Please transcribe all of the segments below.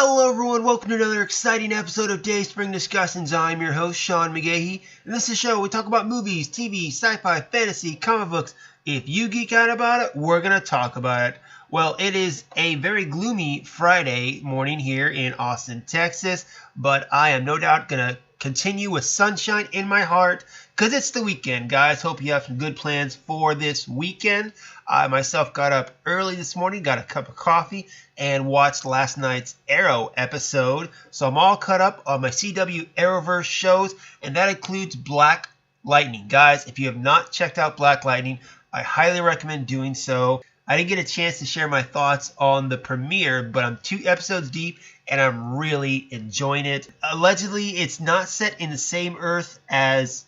Hello everyone, welcome to another exciting episode of Dayspring Discussions. I'm your host, Sean McGahee, and this is a show where we talk about movies, TV, sci-fi, fantasy, comic books. If you geek out about it, we're going to talk about it. Well, it is a very gloomy Friday morning here in Austin, Texas, but I am no doubt going to continue with sunshine in my heart because it's the weekend, guys. Hope you have some good plans for this weekend. I myself got up early this morning, got a cup of coffee, and watched last night's Arrow episode. So I'm all caught up on my CW Arrowverse shows, and that includes Black Lightning. Guys, if you have not checked out Black Lightning, I highly recommend doing so. I didn't get a chance to share my thoughts on the premiere, but I'm 2 episodes deep, and I'm really enjoying it. Allegedly, it's not set in the same Earth as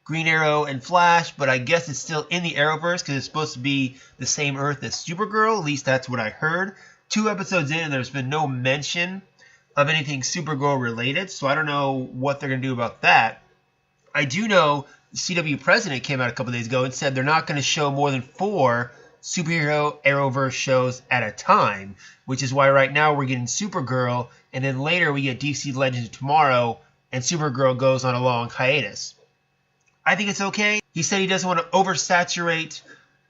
Green Arrow and Flash, but I guess it's still in the Arrowverse because it's supposed to be the same Earth as Supergirl. At least that's what I heard. 2 episodes in, and there's been no mention of anything Supergirl related, so I don't know what they're going to do about that. I do know the CW president came out a couple days ago and said they're not going to show more than 4 superhero Arrowverse shows at a time, which is why right now we're getting Supergirl, and then later we get DC Legends tomorrow, and Supergirl goes on a long hiatus. I think it's okay. He said he doesn't want to oversaturate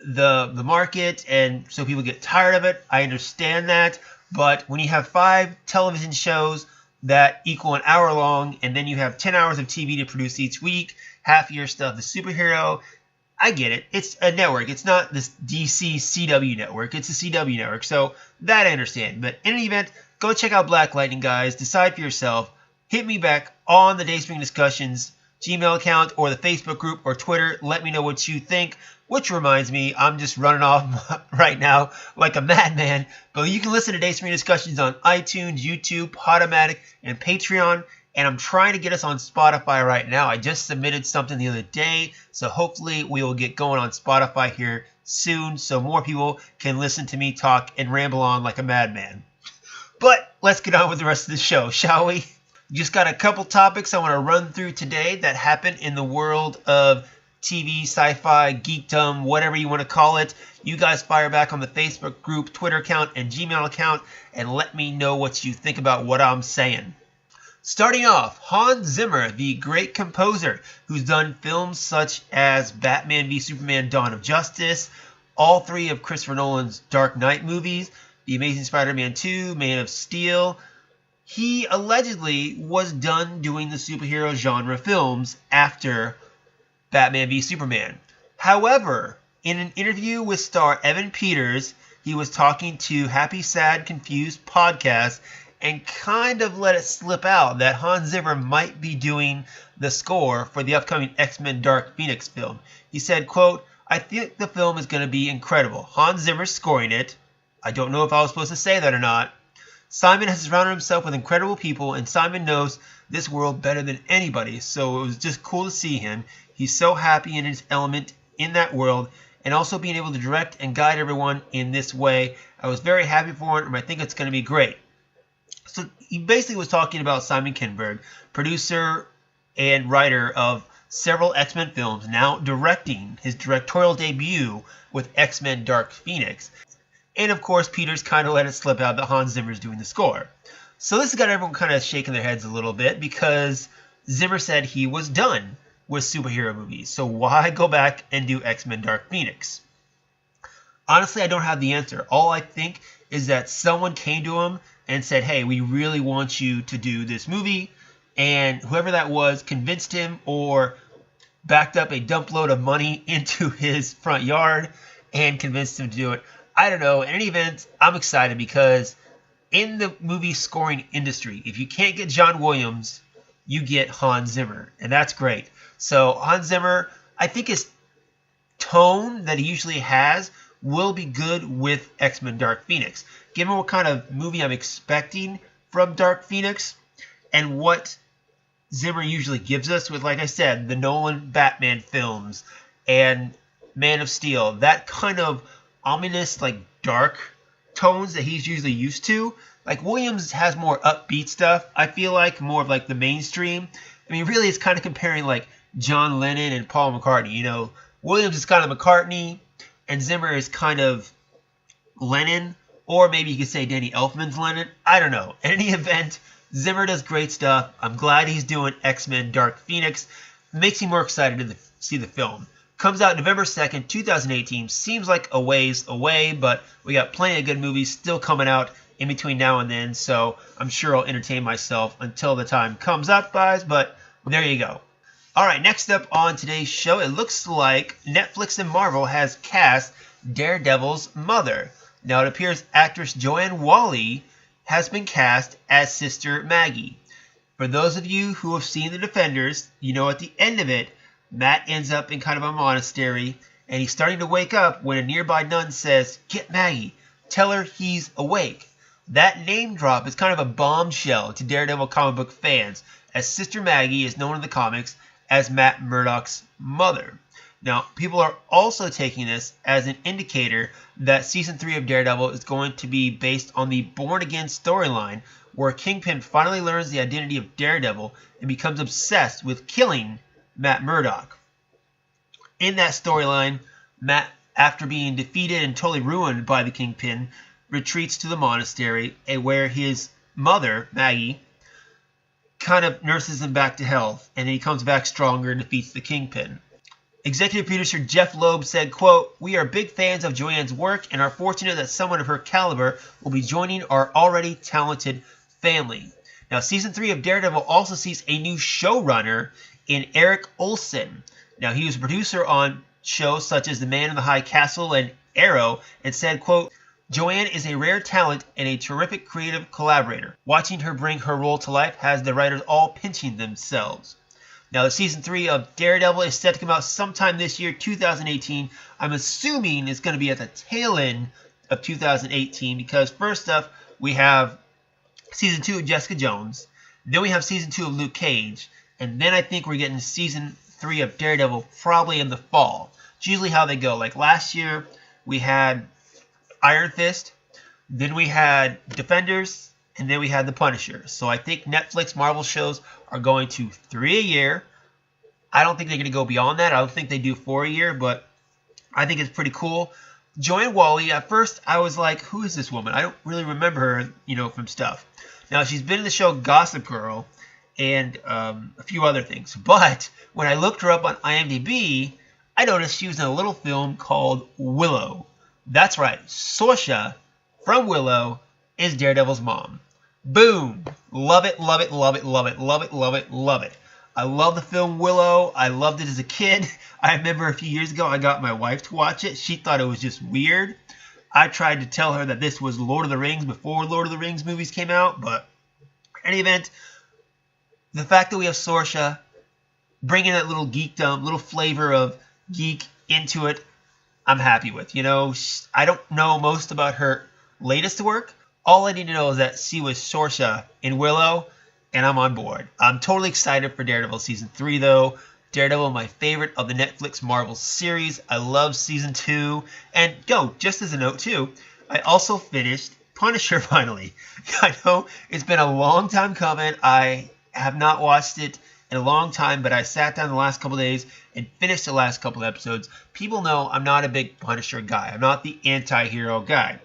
the market, and so people get tired of it. I understand that, but when you have 5 television shows that equal an hour long, and then you have 10 hours of TV to produce each week, half of your stuff is superhero, I get it. It's a network. It's not this DC CW network. It's a CW network, so that I understand. But in any event, go check out Black Lightning, guys. Decide for yourself. Hit me back on the Dayspring Discussions Gmail account or the Facebook group or Twitter. Let me know what you think. Which reminds me, I'm just running off right now like a madman. But you can listen to Dayspring Discussions on iTunes, YouTube, Podomatic, and Patreon. And I'm trying to get us on Spotify right now. I just submitted something the other day. So hopefully we will get going on Spotify here soon so more people can listen to me talk and ramble on like a madman. But let's get on with the rest of the show, shall we? Just got a couple topics I want to run through today that happened in the world of TV, sci-fi, geekdom, whatever you want to call it. You guys fire back on the Facebook group, Twitter account, and Gmail account, and let me know what you think about what I'm saying. Starting off, Hans Zimmer, the great composer who's done films such as Batman v Superman: Dawn of Justice, all 3 of Christopher Nolan's Dark Knight movies, The Amazing Spider-Man 2, Man of Steel. He allegedly was done doing the superhero genre films after Batman v Superman. However, in an interview with star Evan Peters, he was talking to Happy Sad Confused podcast and kind of let it slip out that Hans Zimmer might be doing the score for the upcoming X-Men Dark Phoenix film. He said, quote, "I think the film is going to be incredible. Hans Zimmer's scoring it. I don't know if I was supposed to say that or not. Simon has surrounded himself with incredible people, and Simon knows this world better than anybody, so it was just cool to see him. He's so happy in his element in that world, and also being able to direct and guide everyone in this way. I was very happy for him, and I think it's going to be great." So he basically was talking about Simon Kinberg, producer and writer of several X-Men films, now directing his directorial debut with X-Men Dark Phoenix. And of course, Peters kind of let it slip out that Hans Zimmer is doing the score. So this has got everyone kind of shaking their heads a little bit because Zimmer said he was done with superhero movies. So why go back and do X-Men Dark Phoenix? Honestly, I don't have the answer. All I think is that someone came to him and said, hey, we really want you to do this movie. And whoever that was convinced him or backed up a dump load of money into his front yard and convinced him to do it. I don't know. In any event, I'm excited because in the movie scoring industry, if you can't get John Williams, you get Hans Zimmer. And that's great. So Hans Zimmer, I think his tone that he usually has will be good with X-Men Dark Phoenix. Given what kind of movie I'm expecting from Dark Phoenix and what Zimmer usually gives us with, like I said, the Nolan Batman films and Man of Steel, that kind of ominous, like dark tones that he's usually used to. Like Williams has more upbeat stuff, I feel like, more of like the mainstream. I mean, really it's kind of comparing like John Lennon and Paul McCartney. You know, Williams is kind of McCartney and Zimmer is kind of Lennon Or maybe you could say Danny Elfman's in it. I don't know. In any event, Zimmer does great stuff. I'm glad he's doing X-Men Dark Phoenix. Makes me more excited to see the film. Comes out November 2nd, 2018. Seems like a ways away, but we got plenty of good movies still coming out in between now and then, so I'm sure I'll entertain myself until the time comes up, guys, but there you go. Alright, next up on today's show, it looks like Netflix and Marvel has cast Daredevil's mother. Now, it appears actress Joanne Whalley has been cast as Sister Maggie. For those of you who have seen The Defenders, you know at the end of it, Matt ends up in kind of a monastery, and he's starting to wake up when a nearby nun says, "Get Maggie, tell her he's awake." That name drop is kind of a bombshell to Daredevil comic book fans, as Sister Maggie is known in the comics as Matt Murdock's mother. Now, people are also taking this as an indicator that Season 3 of Daredevil is going to be based on the Born Again storyline, where Kingpin finally learns the identity of Daredevil and becomes obsessed with killing Matt Murdock. In that storyline, Matt, after being defeated and totally ruined by the Kingpin, retreats to the monastery, and where his mother, Maggie, kind of nurses him back to health, and he comes back stronger and defeats the Kingpin. Executive producer Jeff Loeb said, quote, "We are big fans of Joanne's work and are fortunate that someone of her caliber will be joining our already talented family." Now, Season 3 of Daredevil also sees a new showrunner in Eric Olson. Now, he was a producer on shows such as The Man in the High Castle and Arrow, and said, quote, "Joanne is a rare talent and a terrific creative collaborator. Watching her bring her role to life has the writers all pinching themselves." Now, the Season 3 of Daredevil is set to come out sometime this year, 2018. I'm assuming it's going to be at the tail end of 2018, because first up, we have Season 2 of Jessica Jones. Then we have Season 2 of Luke Cage. And then I think we're getting Season 3 of Daredevil probably in the fall. It's usually how they go. Like last year, we had Iron Fist. Then we had Defenders. And then we had The Punisher. So I think Netflix Marvel shows are going to 3 a year. I don't think they're going to go beyond that. I don't think they do 4 a year, but I think it's pretty cool. Joanne Whalley, at first I was like, who is this woman? I don't really remember her, from stuff. Now, she's been in the show Gossip Girl and a few other things. But when I looked her up on IMDb, I noticed she was in a little film called Willow. That's right, Sorsha from Willow is Daredevil's mom. Boom! Love it, love it, love it, love it, love it, love it, love it. I love the film Willow. I loved it as a kid. I remember a few years ago I got my wife to watch it. She thought it was just weird. I tried to tell her that this was Lord of the Rings before Lord of the Rings movies came out, but in any event, the fact that we have Sorsha bringing that little geekdom, little flavor of geek into it, I'm happy with. I don't know most about her latest work. All I need to know is that she was Sorsha in Willow, and I'm on board. I'm totally excited for Daredevil Season 3, though. Daredevil, my favorite of the Netflix Marvel series. I love Season 2. And, just as a note, too, I also finished Punisher finally. I know it's been a long time coming. I have not watched it in a long time, but I sat down the last couple days and finished the last couple episodes. People know I'm not a big Punisher guy. I'm not the anti-hero guy.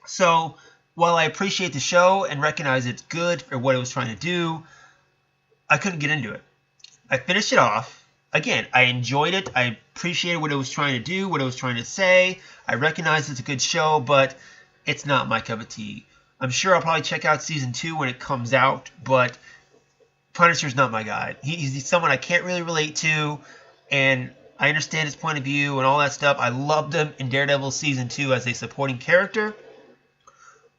So, while I appreciate the show and recognize it's good for what it was trying to do, I couldn't get into it. I finished it off. Again, I enjoyed it. I appreciated what it was trying to do, what it was trying to say. I recognize it's a good show, but it's not my cup of tea. I'm sure I'll probably check out Season 2 when it comes out, but Punisher's not my guy. He's someone I can't really relate to, and I understand his point of view and all that stuff. I loved him in Daredevil Season 2 as a supporting character.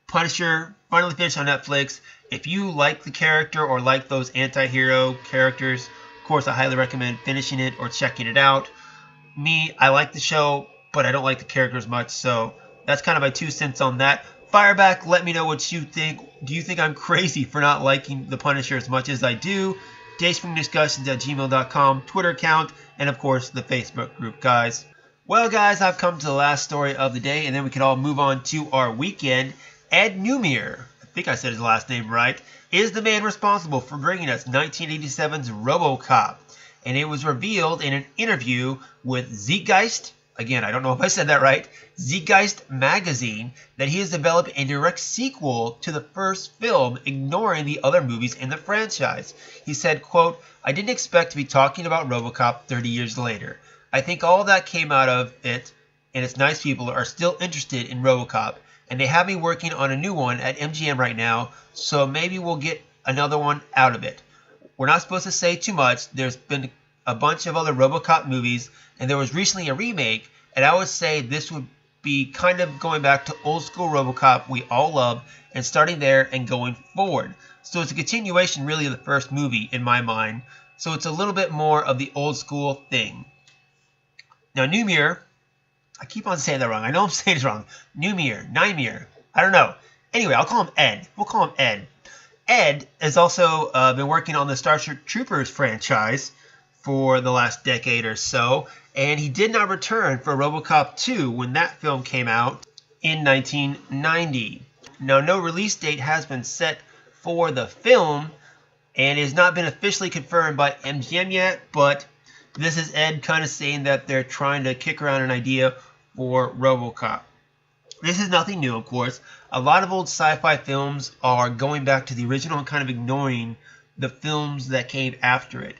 Punisher finally finished on Netflix. If you like the character or like those anti-hero characters, of course, I highly recommend finishing it or checking it out. Me, I like the show, but I don't like the character as much, so that's kind of my 2 cents on that. Fireback, let me know what you think. Do you think I'm crazy for not liking the Punisher as much as I do? dayspringdiscussions@gmail.com, Twitter account, and of course the Facebook group, guys. Well, guys, I've come to the last story of the day, and then we can all move on to our weekend. Ed Newmere, I think I said his last name right, is the man responsible for bringing us 1987's Robocop. And it was revealed in an interview with Zeitgeist again, I don't know if I said that right, Zeitgeist magazine, that he has developed a direct sequel to the first film, ignoring the other movies in the franchise. He said, quote, "I didn't expect to be talking about Robocop 30 years later. I think all that came out of it, and it's nice people are still interested in Robocop, and they have me working on a new one at MGM right now, so maybe we'll get another one out of it. We're not supposed to say too much. There's been a bunch of other Robocop movies, and there was recently a remake, and I would say this would be kind of going back to old school Robocop we all love, and starting there and going forward. So it's a continuation really of the first movie in my mind, so it's a little bit more of the old school thing." Now Nymir, I keep on saying that wrong. I know I'm saying it wrong. Nymir, I don't know. Anyway, I'll call him Ed. We'll call him Ed. Ed has also been working on the Starship Troopers franchise for the last decade or so, and he did not return for Robocop 2 when that film came out in 1990. Now, no release date has been set for the film, and it has not been officially confirmed by MGM yet, but this is Ed kind of saying that they're trying to kick around an idea for Robocop. This is nothing new, of course. A lot of old sci-fi films are going back to the original and kind of ignoring the films that came after it.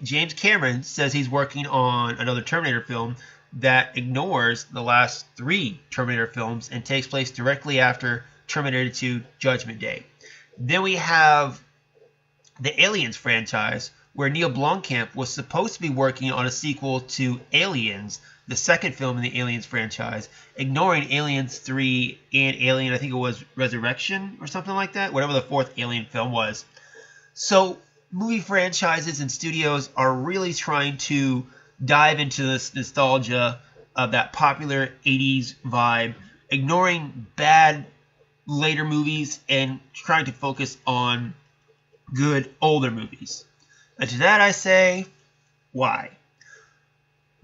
James Cameron says he's working on another Terminator film that ignores the last 3 Terminator films and takes place directly after Terminator 2 Judgment Day. Then we have the Aliens franchise, where Neil Blomkamp was supposed to be working on a sequel to Aliens, the second film in the Aliens franchise, ignoring Aliens 3 and Alien, I think it was Resurrection or something like that, whatever the 4th Alien film was. So movie franchises and studios are really trying to dive into this nostalgia of that popular 80s vibe, ignoring bad later movies and trying to focus on good older movies. And to that I say, why?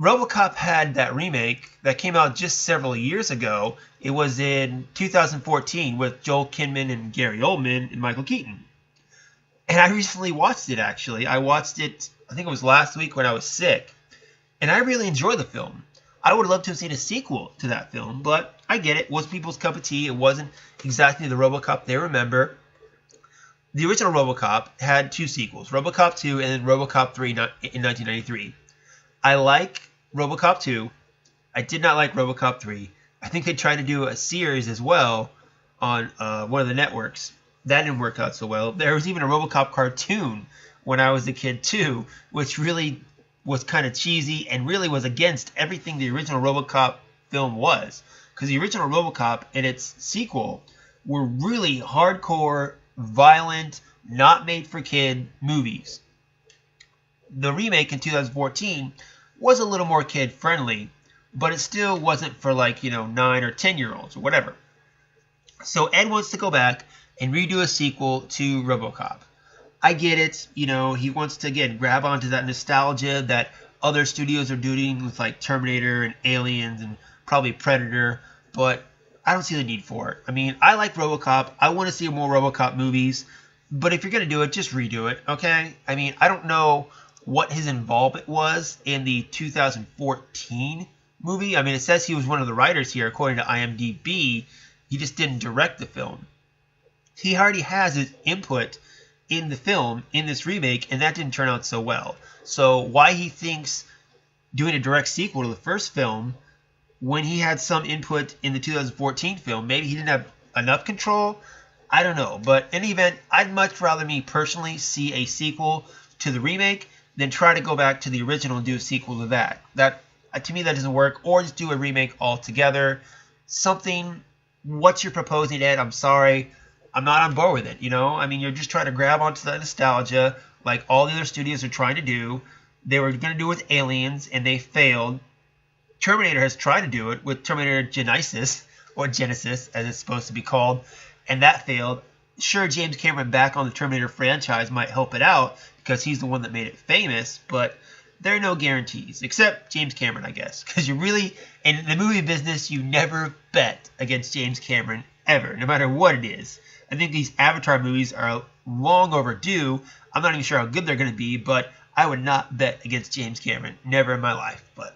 Robocop had that remake that came out just several years ago. It was in 2014 with Joel Kinnaman and Gary Oldman and Michael Keaton. And I recently watched it, actually. I watched it, I think it was last week when I was sick. And I really enjoyed the film. I would love to have seen a sequel to that film, but I get it. It was people's cup of tea. It wasn't exactly the Robocop they remember. The original Robocop had 2 sequels, Robocop 2 and then Robocop 3 in 1993. I like Robocop 2. I did not like Robocop 3. I think they tried to do a series as well on one of the networks. That didn't work out so well. There was even a Robocop cartoon when I was a kid too, which really was kind of cheesy and really was against everything the original Robocop film was. Because the original Robocop and its sequel were really hardcore, violent, not made for kid movies. The remake in 2014 was a little more kid friendly, but it still wasn't for 9 or 10-year-olds or whatever. So Ed wants to go back and redo a sequel to Robocop. I get it, he wants to again grab onto that nostalgia that other studios are doing with Terminator and Aliens and probably Predator, but I don't see the need for it. I mean, I like Robocop. I want to see more Robocop movies. But if you're going to do it, just redo it, okay? I mean, I don't know what his involvement was in the 2014 movie. I mean, it says he was one of the writers here, according to IMDb. He just didn't direct the film. He already has his input in the film, in this remake, and that didn't turn out so well. So why he thinks doing a direct sequel to the first film when he had some input in the 2014 film, maybe he didn't have enough control, I don't know. But in any event, I'd much rather me personally see a sequel to the remake than try to go back to the original and do a sequel to that. To me, that doesn't work. Or just do a remake altogether. Something, what you're proposing, Ed, I'm sorry, I'm not on board with it, I mean, you're just trying to grab onto that nostalgia like all the other studios are trying to do. They were going to do it with Aliens, and they failed. Terminator has tried to do it with Terminator Genisys, or Genesis, as it's supposed to be called, and that failed. Sure, James Cameron back on the Terminator franchise might help it out, because he's the one that made it famous, but there are no guarantees, except James Cameron, I guess, because you really, in the movie business, you never bet against James Cameron, ever, no matter what it is. I think these Avatar movies are long overdue. I'm not even sure how good they're going to be, but I would not bet against James Cameron, never in my life, but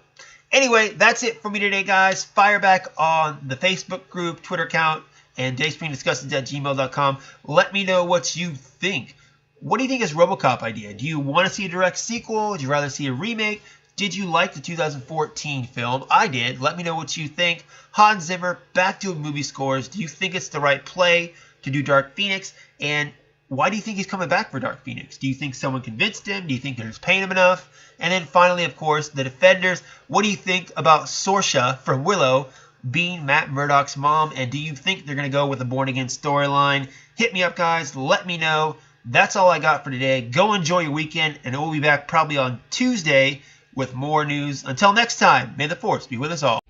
Anyway, that's it for me today, guys. Fire back on the Facebook group, Twitter account, and dayspringdiscussions@gmail.com. Let me know what you think. What do you think is Robocop idea? Do you want to see a direct sequel? Would you rather see a remake? Did you like the 2014 film? I did. Let me know what you think. Hans Zimmer, back to movie scores. Do you think it's the right play to do Dark Phoenix? And why do you think he's coming back for Dark Phoenix? Do you think someone convinced him? Do you think they're just paying him enough? And then finally, of course, the Defenders. What do you think about Sorsha from Willow being Matt Murdock's mom? And do you think they're going to go with a born-again storyline? Hit me up, guys. Let me know. That's all I got for today. Go enjoy your weekend, and we'll be back probably on Tuesday with more news. Until next time, may the Force be with us all.